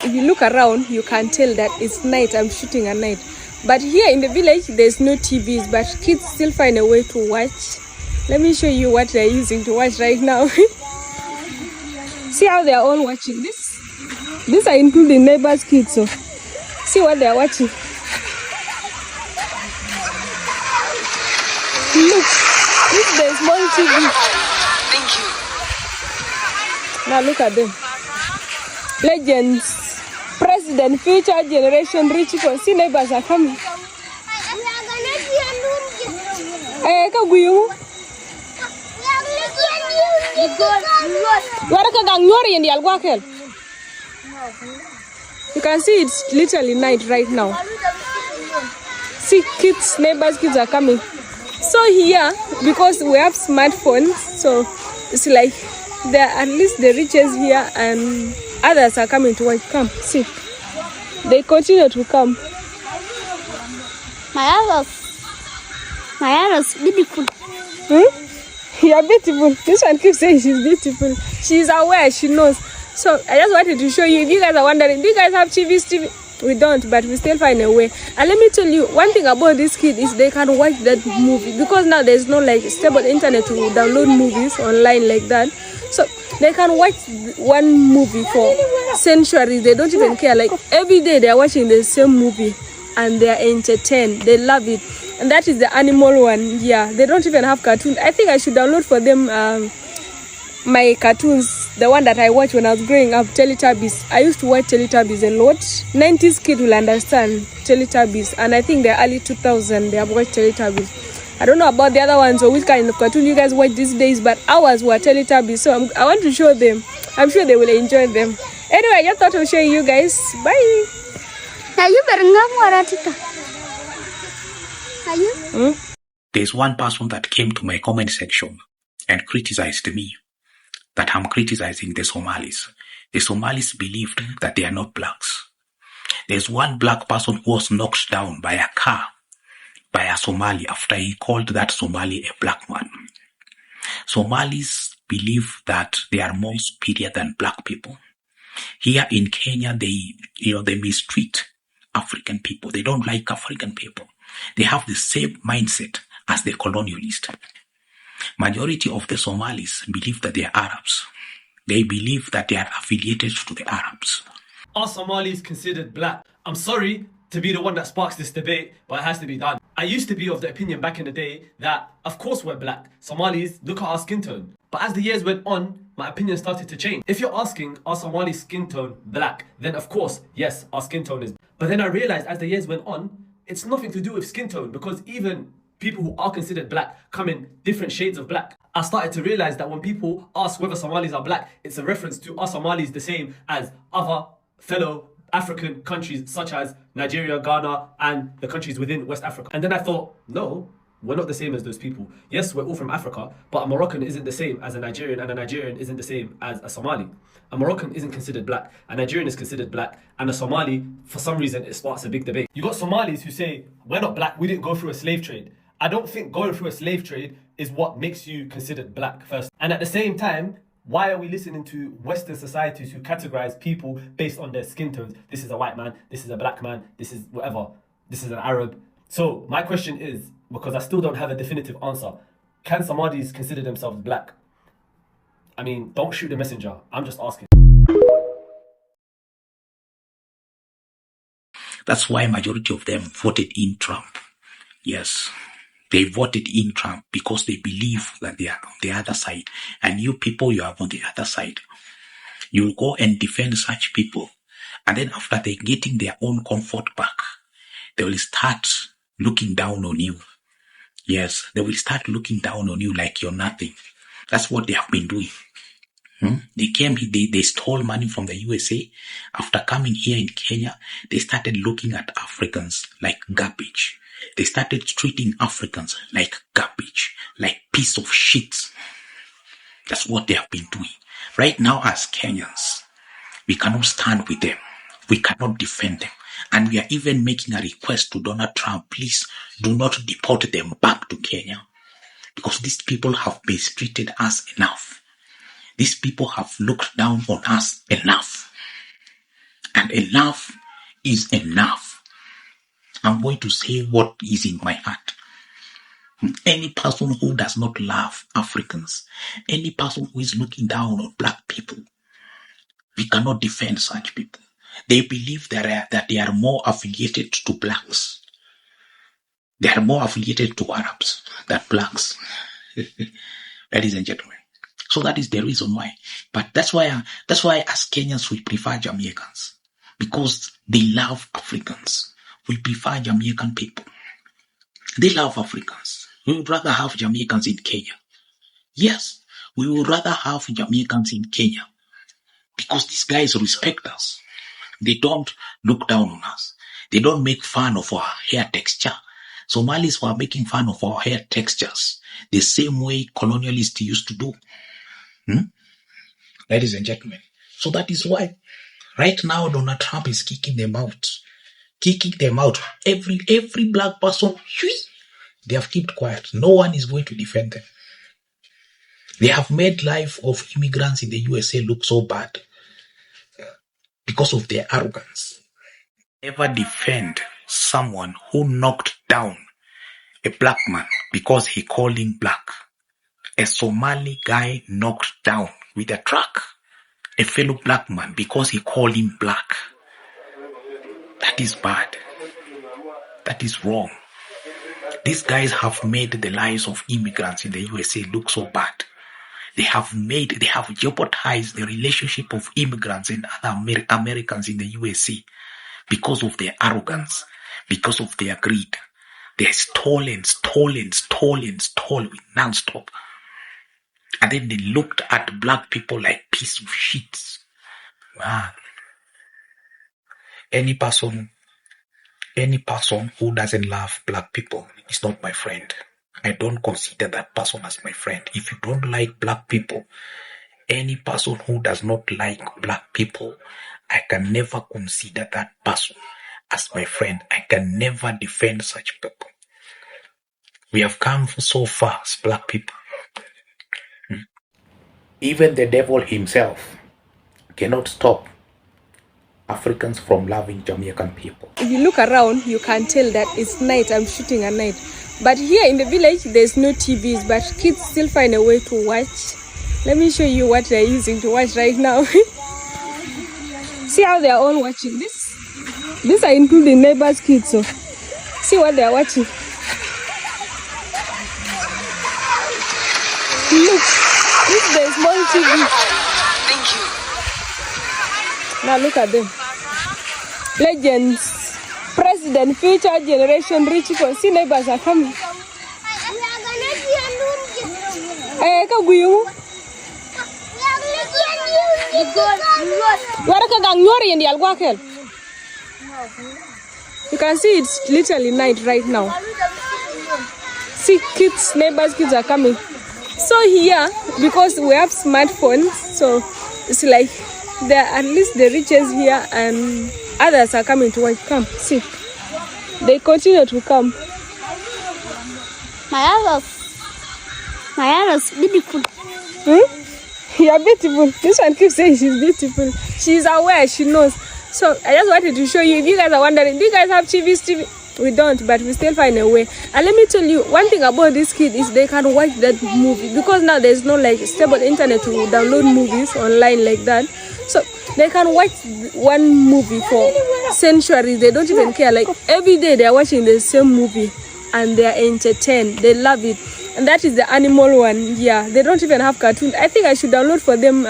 If you look around, you can tell that it's night. I'm shooting at night. But here in the village, there's no TVs, but kids still find a way to watch. Let me show you what they're using to watch right now. See how they're all watching this? These are including neighbors' kids. So see what they're watching. Look, this is the small TV. Thank you. Now look at them. Legends. President, future generation, rich people. See, neighbors are coming. You can see it's literally night right now. See, kids, neighbors' kids are coming. So here, because we have smartphones, so it's like there are at least the riches here and others are coming to watch. Come, see. They continue to come. My house beautiful. You're beautiful. This one keeps saying she's beautiful. She's aware, she knows. So I just wanted to show you. If you guys are wondering, do you guys have TV? We don't, but we still find a way. And let me tell you, one thing about this kid is they can watch that movie. Because now there's no like stable internet to download movies online like that. So they can watch one movie for centuries. They don't even care. Like every day they're watching the same movie and they're entertained. They love it. And that is the animal one. Yeah, they don't even have cartoons. I think I should download for them my cartoons, the one that I watched when I was growing up, Teletubbies. I used to watch Teletubbies a lot. 90s kid will understand Teletubbies, and I think the early 2000s they have watched Teletubbies. I don't know about the other ones or which kind of cartoon you guys watch these days, but ours were Teletubbies, so I want to show them. I'm sure they will enjoy them. Anyway, I just thought I'll show you guys. Bye. There's one person that came to my comment section and criticized me that I'm criticizing the Somalis. The Somalis believed that they are not blacks. There's one black person who was knocked down by a car by a Somali after he called that Somali a black man. Somalis believe that they are more superior than black people. Here in Kenya, they mistreat African people. They don't like African people. They have the same mindset as the colonialist. Majority of the Somalis believe that they are Arabs. They believe that they are affiliated to the Arabs. Are Somalis considered black? I'm sorry to be the one that sparks this debate, but it has to be done. I used to be of the opinion back in the day that, of course we're black. Somalis, look at our skin tone. But as the years went on, my opinion started to change. If you're asking, are Somali skin tone black? Then of course, yes, our skin tone is. But then I realized as the years went on, it's nothing to do with skin tone, because even people who are considered black come in different shades of black. I started to realize that when people ask whether Somalis are black, it's a reference to, are Somalis the same as other fellow African countries such as Nigeria, Ghana, and the countries within West Africa. And then I thought, no, we're not the same as those people. Yes, we're all from Africa, but a Moroccan isn't the same as a Nigerian, and a Nigerian isn't the same as a Somali. A Moroccan isn't considered black, a Nigerian is considered black, and a Somali, for some reason, it sparks a big debate. You got Somalis who say, we're not black, we didn't go through a slave trade. I don't think going through a slave trade is what makes you considered black first. And at the same time, why are we listening to Western societies who categorize people based on their skin tones? This is a white man, this is a black man, this is whatever, this is an Arab. So my question is, because I still don't have a definitive answer, can Somalis consider themselves black? I mean, don't shoot the messenger, I'm just asking. That's why majority of them voted in Trump. Yes. They voted in Trump because they believe that they are on the other side. And you people, you are on the other side. You go and defend such people. And then after they getting their own comfort back, they will start looking down on you. Yes, they will start looking down on you like you're nothing. That's what they have been doing. They came, they stole money from the USA. After coming here in Kenya, they started looking at Africans like garbage. They started treating Africans like garbage, like piece of shit. That's what they have been doing. Right now, as Kenyans, we cannot stand with them. We cannot defend them. And we are even making a request to Donald Trump, please do not deport them back to Kenya. Because these people have mistreated us enough. These people have looked down on us enough. And enough is enough. I'm going to say what is in my heart. Any person who does not love Africans, any person who is looking down on black people, we cannot defend such people. They believe that they are more affiliated to blacks. They are more affiliated to Arabs than blacks. Ladies and gentlemen. So that is the reason why. But that's why as Kenyans we prefer Jamaicans. Because they love Africans. We prefer Jamaican people. They love Africans. We would rather have Jamaicans in Kenya. Yes, we would rather have Jamaicans in Kenya. Because these guys respect us. They don't look down on us. They don't make fun of our hair texture. Somalis were making fun of our hair textures. The same way colonialists used to do. Ladies and gentlemen. So that is why right now Donald Trump is kicking them out. Kicking them out. Every black person, they have kept quiet. No one is going to defend them. They have made life of immigrants in the USA look so bad because of their arrogance. Never defend someone who knocked down a black man because he called him black. A Somali guy knocked down with a truck a fellow black man because he called him black. That is bad. That is wrong. These guys have made the lives of immigrants in the USA look so bad. They have jeopardized the relationship of immigrants and other Americans in the USA because of their arrogance, because of their greed. They're stolen non-stop. And then they looked at black people like piece of shit. Man. Any person who doesn't love black people is not my friend. I don't consider that person as my friend. If you don't like black people, any person who does not like black people, I can never consider that person as my friend. I can never defend such people. We have come so far as black people. Even the devil himself cannot stop Africans from loving Jamaican people. If you look around, you can tell that it's night. I'm shooting at night. But here in the village, there's no TVs, but kids still find a way to watch. Let me show you what they're using to watch right now. See how they're all watching this? These are including neighbors' kids. So see what they're watching. Look, this is the small TV. Thank you. Now look at them. Legends, president, future generation, rich people. See, neighbors are coming. You can see it's literally night right now. See, kids, neighbors' kids are coming. So here, because we have smartphones, so it's like there are at least the riches here and others are coming to watch. Come, see. They continue to come. My is beautiful. You are beautiful. This one keeps saying she's beautiful. She's aware, she knows. So I just wanted to show you. If you guys are wondering, do you guys have TV? We don't, but we still find a way. And let me tell you, one thing about this kid is they can watch that movie. Because now there's no like stable internet to download movies online like that. So they can watch one movie for centuries. They don't even care. Like every day they're watching the same movie and they're entertained. They love it. And that is the animal one. Yeah, they don't even have cartoons. I think I should download for them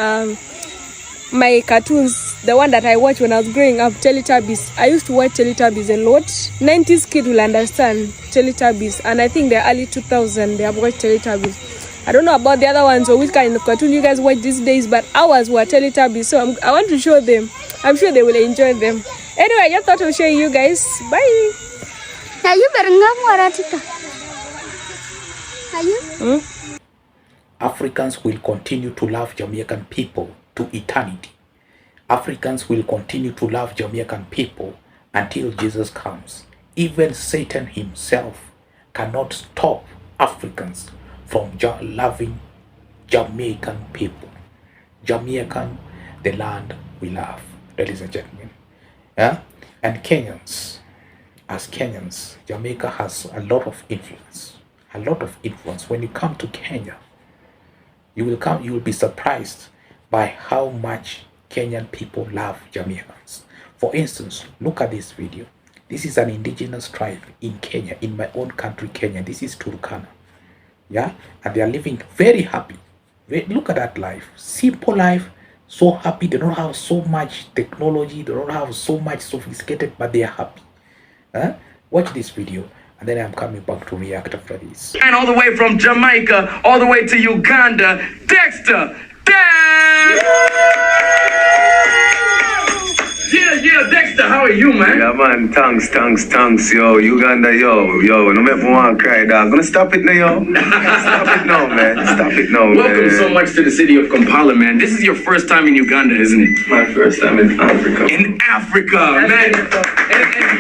my cartoons, the one that I watched when I was growing up, Teletubbies. I used to watch Teletubbies a lot. 90s kid will understand Teletubbies. And I think the early 2000s they have watched Teletubbies. I don't know about the other ones or which kind of cartoon you guys watch these days, but ours were Teletubbies. So I want to show them. I'm sure they will enjoy them. Anyway, I just thought I'll show you guys. Bye. Are you Are you? Africans will continue to love Jamaican people to eternity. Africans will continue to love Jamaican people until Jesus comes. Even Satan himself cannot stop Africans from loving Jamaican people. Jamaican, the land we love. Ladies and gentlemen. Yeah? And Kenyans, as Kenyans, Jamaica has a lot of influence. A lot of influence. When you come to Kenya, you will be surprised by how much Kenyan people love Jamaicans. For instance, look at this video. This is an indigenous tribe in Kenya, in my own country, Kenya. This is Turkana. Yeah, and they are living very happy. Look at that life, simple life, so happy. They don't have so much technology, they don't have so much sophisticated, but they are happy. Watch this video, and then I'm coming back to react after this. And all the way from Jamaica, all the way to Uganda, Dexter. Yeah, Dexter, how are you, man? Yeah, man, thanks, yo. Uganda, yo, no make me want to cry, dog. Gonna stop it now, yo. Stop it now, man. Stop it now, Welcome man. so much to the city of Kampala, man. This is your first time in Uganda, isn't it? My first time in Africa. In Africa, man. And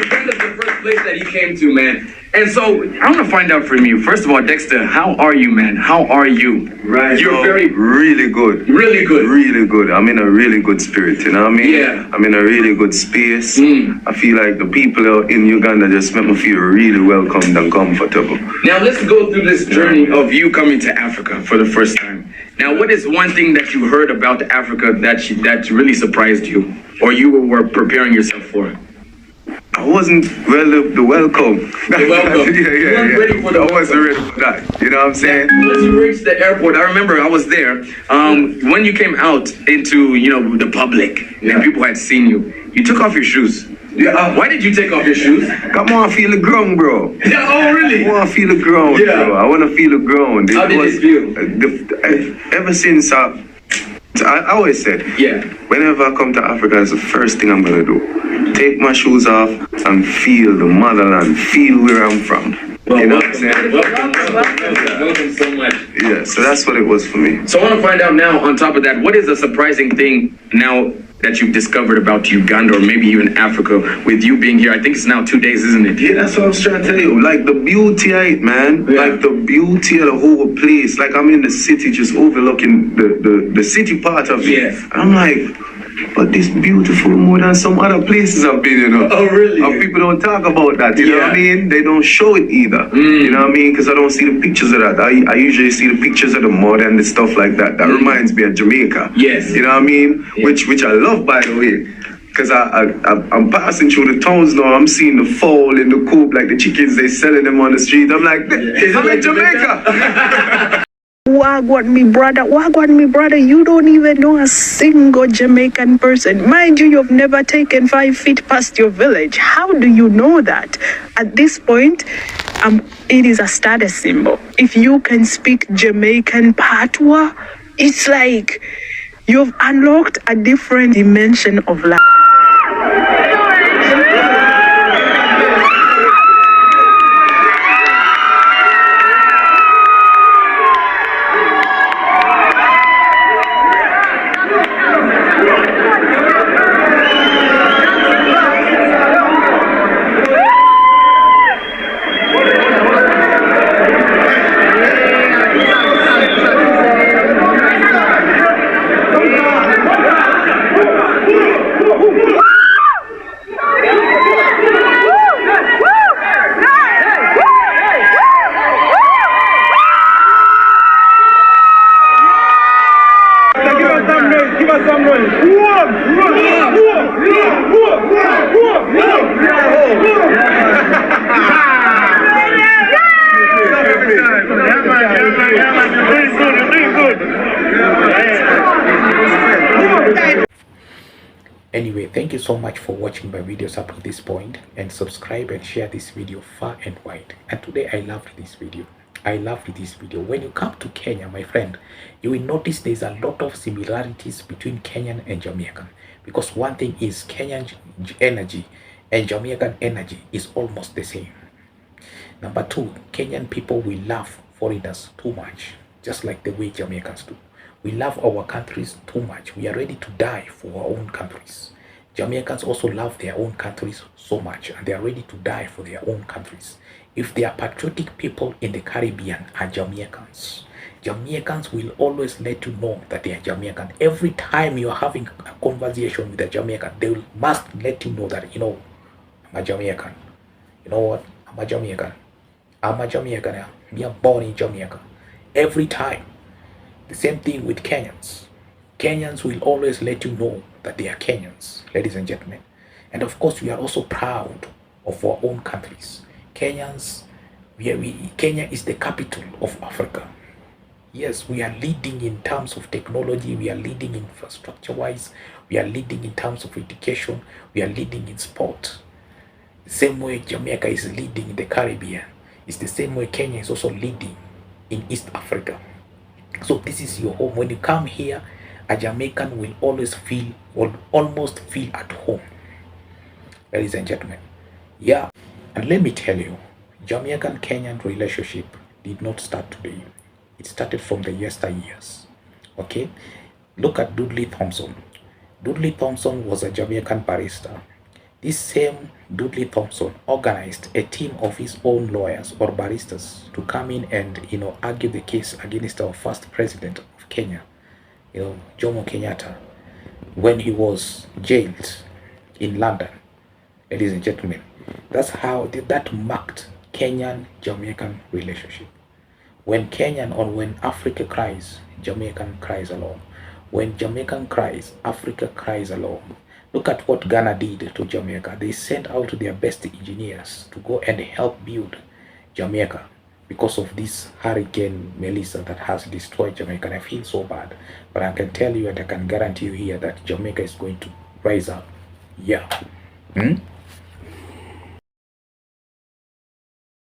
Uganda's the first place that he came to, man. And so, I want to find out from you. First of all, Dexter, how are you, man? How are you? Right, You're really good. Really good. Really good. I'm in a really good spirit, you know what I mean? Yeah. I'm in a really good space. I feel like the people out in Uganda just make me feel really welcomed and comfortable. Now, let's go through this journey of you coming to Africa for the first time. Now, what is one thing that you heard about Africa that really surprised you, or you were preparing yourself for? I wasn't the welcome. The welcome. You weren't ready for the I wasn't ready for that. You know what I'm saying? Once you reached the airport, I remember I was there. When you came out into, the public and people had seen you, you took off your shoes. Yeah. Why did you take off your shoes? Come on, feel the ground, bro. Yeah, oh, really? I want to feel the ground, Yeah. bro. I want to feel the ground. How did it feel? Ever since I always said, Yeah. whenever I come to Africa, it's the first thing I'm going to do. Take my shoes off and feel the motherland, feel where I'm from. Well, you know what I'm saying? Welcome so much. Yeah, so that's what it was for me. So I want to find out now, on top of that, what is a surprising thing now that you've discovered about Uganda or maybe even Africa with you being here? I think it's now 2 days, isn't it? Yeah, that's what I was trying to tell you. Like the beauty of it, man. Yeah. Like the beauty of the whole place. Like I'm in the city just overlooking the city part of it. Yeah. I'm like, but this beautiful more than some other places I've been, you know. Oh, really? And people don't talk about that, you know what I mean? They don't show it either. You know what I mean? Because I don't see the pictures of that. I usually see the pictures of the mud and the stuff like that. That reminds me of Jamaica. Yes. You know what I mean? Yeah. Which I love, by the way. Because I'm passing through the towns now. I'm seeing the fowl in the coop, like the chickens, they selling them on the street. I'm like, I'm in Jamaica. Wagwan, me brother, you don't even know a single Jamaican person. Mind you, you've never taken 5 feet past your village. How do you know that? At this point, it is a status symbol. If you can speak Jamaican patois, it's like you've unlocked a different dimension of life. Anyway, thank you so much for watching my videos up to this point, and subscribe and share this video far and wide. And today I loved this video. When you come to Kenya, my friend, you will notice there's a lot of similarities between Kenyan and Jamaican, because one thing is Kenyan energy and Jamaican energy is almost the same. Number two, Kenyan people will love foreigners too much, just like the way Jamaicans do. We love our countries too much. We are ready to die for our own countries. Jamaicans also love their own countries so much, and they are ready to die for their own countries. If they are patriotic people in the Caribbean are Jamaicans, Jamaicans will always let you know that they are Jamaican. Every time you are having a conversation with a Jamaican, they will must let you know that, you know, I'm a Jamaican. You know what? I'm a Jamaican. I'm a Jamaican. Yeah. Me are born in Jamaica. Every time. The same thing with Kenyans. Kenyans will always let you know that they are Kenyans, ladies and gentlemen. And of course, we are also proud of our own countries. Kenyans, Kenya is the capital of Africa. Yes, we are leading in terms of technology, we are leading infrastructure-wise, we are leading in terms of education, we are leading in sport. The same way Jamaica is leading in the Caribbean, it's the same way Kenya is also leading in East Africa. So this is your home. When you come here, a Jamaican will always feel, or almost feel at home, ladies and gentlemen. Yeah, and let me tell you, Jamaican-Kenyan relationship did not start today. It started from the yesteryears. Okay? Look at Dudley Thompson. Dudley Thompson was a Jamaican barrister. This same Dudley Thompson organized a team of his own lawyers or barristers to come in and, you know, argue the case against our first president of Kenya, you know, Jomo Kenyatta, when he was jailed in London. Ladies and gentlemen, that's how that marked Kenyan-Jamaican relationship. When Kenyan or when Africa cries, Jamaican cries along. When Jamaican cries, Africa cries along. Look at what Ghana did to Jamaica. They sent out their best engineers to go and help build Jamaica because of this hurricane Melissa that has destroyed Jamaica. And I feel so bad, but I can tell you and I can guarantee you here that Jamaica is going to rise up. Yeah.